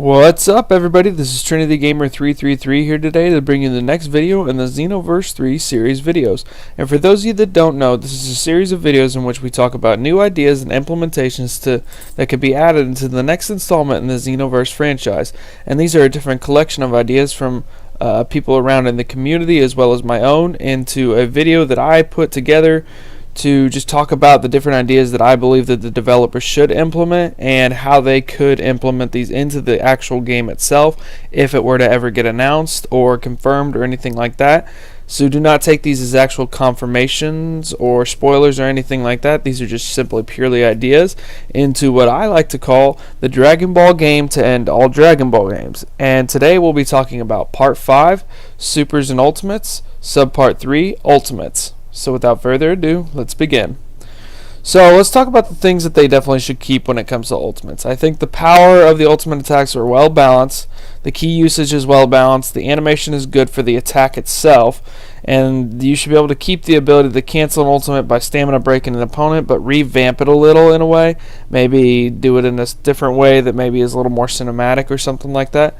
What's up, everybody? This is Trinity Gamer 333 here today to bring you the next video in the Xenoverse 3 series videos. And for those of you that don't know, this is a series of videos in which we talk about new ideas and implementations that could be added into the next installment in the Xenoverse franchise. And these are a different collection of ideas from people around in the community as well as my own into a video that I put together to just talk about the different ideas that I believe that the developers should implement and how they could implement these into the actual game itself if it were to ever get announced or confirmed or anything like that. So do not take these as actual confirmations or spoilers or anything like that. These are just simply purely ideas into what I like to call the Dragon Ball game to end all Dragon Ball games. And today we'll be talking about Part 5, Supers and Ultimates, Subpart 3, Ultimates. So without further ado, let's begin. So let's talk about the things that they definitely should keep when it comes to ultimates. I think the power of the ultimate attacks are well balanced. The key usage is well balanced. The animation is good for the attack itself. And you should be able to keep the ability to cancel an ultimate by stamina breaking an opponent, but revamp it a little in a way. Maybe do it in a different way that maybe is a little more cinematic or something like that.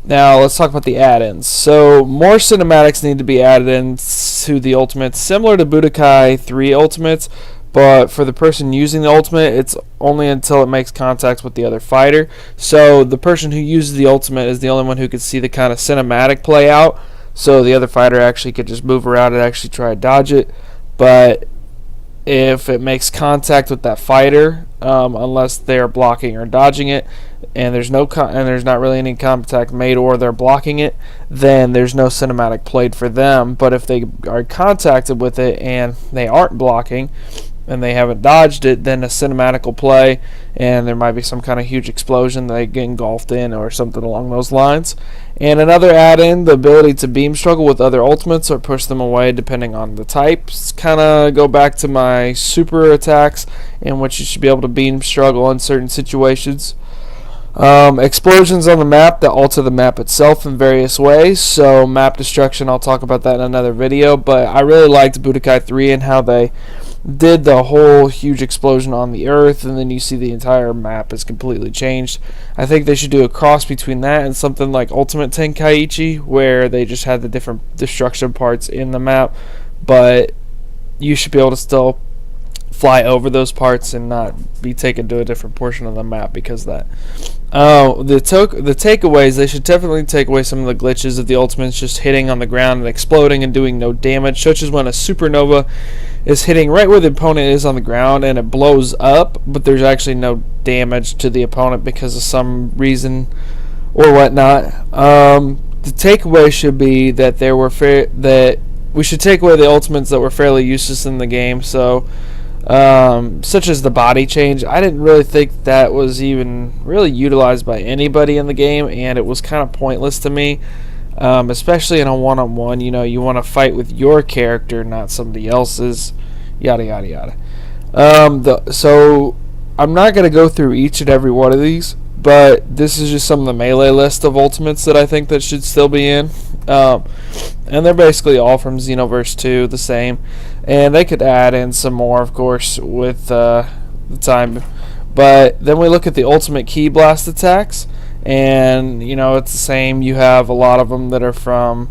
Now let's talk about the add-ins. So more cinematics need to be added in to the ultimates, similar to Budokai 3 ultimates, but for the person using the ultimate, it's only until it makes contact with the other fighter. So the person who uses the ultimate is the only one who could see the kind of cinematic play out, so the other fighter actually could just move around and actually try to dodge it. But if it makes contact with that fighter, unless they are blocking or dodging it, and there's not really any contact made or they're blocking it, then there's no cinematic played for them. But if they are contacted with it and they aren't blocking and they haven't dodged it, then a cinematic will play and there might be some kind of huge explosion that they get engulfed in or something along those lines. And another add-in, the ability to beam struggle with other ultimates or push them away depending on the types. Kind of go back to my super attacks in which you should be able to beam struggle in certain situations. Explosions on the map that alter the map itself in various ways. So map destruction, I'll talk about that in another video. But I really liked Budokai 3 and how they did the whole huge explosion on the earth, and then you see the entire map is completely changed. I think they should do a cross between that and something like Ultimate Tenkaichi, where they just had the different destruction parts in the map, but you should be able to still fly over those parts and not be taken to a different portion of the map because of that. The takeaways, they should definitely take away some of the glitches of the ultimates just hitting on the ground and exploding and doing no damage, such as when a supernova is hitting right where the opponent is on the ground and it blows up, but there's actually no damage to the opponent because of some reason or whatnot. The takeaway should be that that we should take away the ultimates that were fairly useless in the game. So such as the body change, I didn't really think that was even really utilized by anybody in the game, and it was kind of pointless to me, especially in a one-on-one. You know, you want to fight with your character, not somebody else's, yada yada yada. So I'm not going to go through each and every one of these, but this is just some of the melee list of ultimates that I think that should still be in. And they're basically all from Xenoverse 2, the same. And they could add in some more, of course, with the time. But then we look at the ultimate Ki Blast attacks, and you know it's the same. You have a lot of them that are from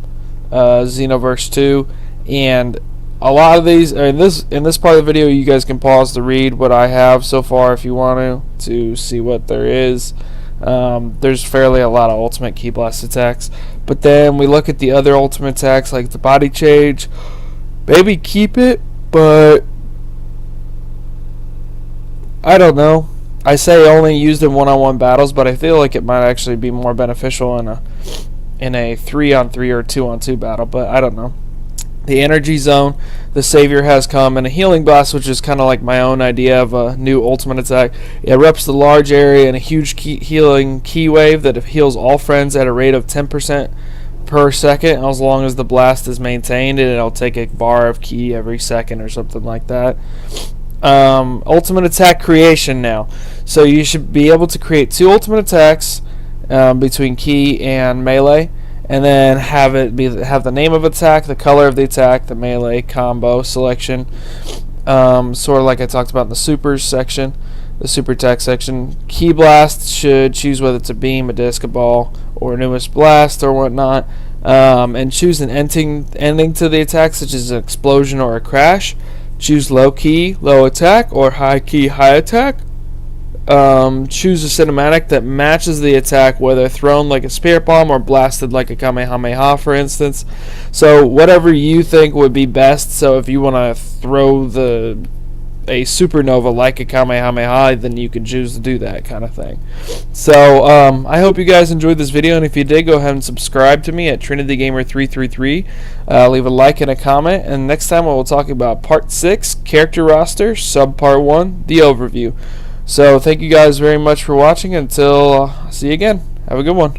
Xenoverse 2, and a lot of these are in this part of the video. You guys can pause to read what I have so far if you want to see what there is. There's fairly a lot of ultimate Ki Blast attacks, but then we look at the other ultimate attacks like the body change. Maybe keep it, but I don't know. I say only used in one-on-one battles, but I feel like it might actually be more beneficial in a 3-on-3 or 2-on-2 battle, but I don't know. The energy zone, the savior has come, and a healing blast, which is kind of like my own idea of a new ultimate attack. It erupts the large area in a huge healing ki wave that heals all friends at a rate of 10% per second, as long as the blast is maintained, and it'll take a bar of ki every second or something like that. Ultimate attack creation now. So you should be able to create 2 ultimate attacks between ki and melee, and then have the name of attack, the color of the attack, the melee combo selection, sort of like I talked about in the supers section. the super attack section. Key blast should choose whether it's a beam, a disc, a ball, or a newest blast or whatnot, and choose an ending to the attack, such as an explosion or a crash. Choose low key, low attack, or high key, high attack. Choose a cinematic that matches the attack, whether thrown like a spirit bomb or blasted like a Kamehameha, for instance. So whatever you think would be best. So if you want to throw a supernova like a Kamehameha, then you can choose to do that kind of thing. So I hope you guys enjoyed this video, and if you did, go ahead and subscribe to me at TrinityGamer333. Leave a like and a comment, and next time I will talk about Part 6, Character Roster, Sub Part 1, the Overview. So thank you guys very much for watching. Until see you again. Have a good one.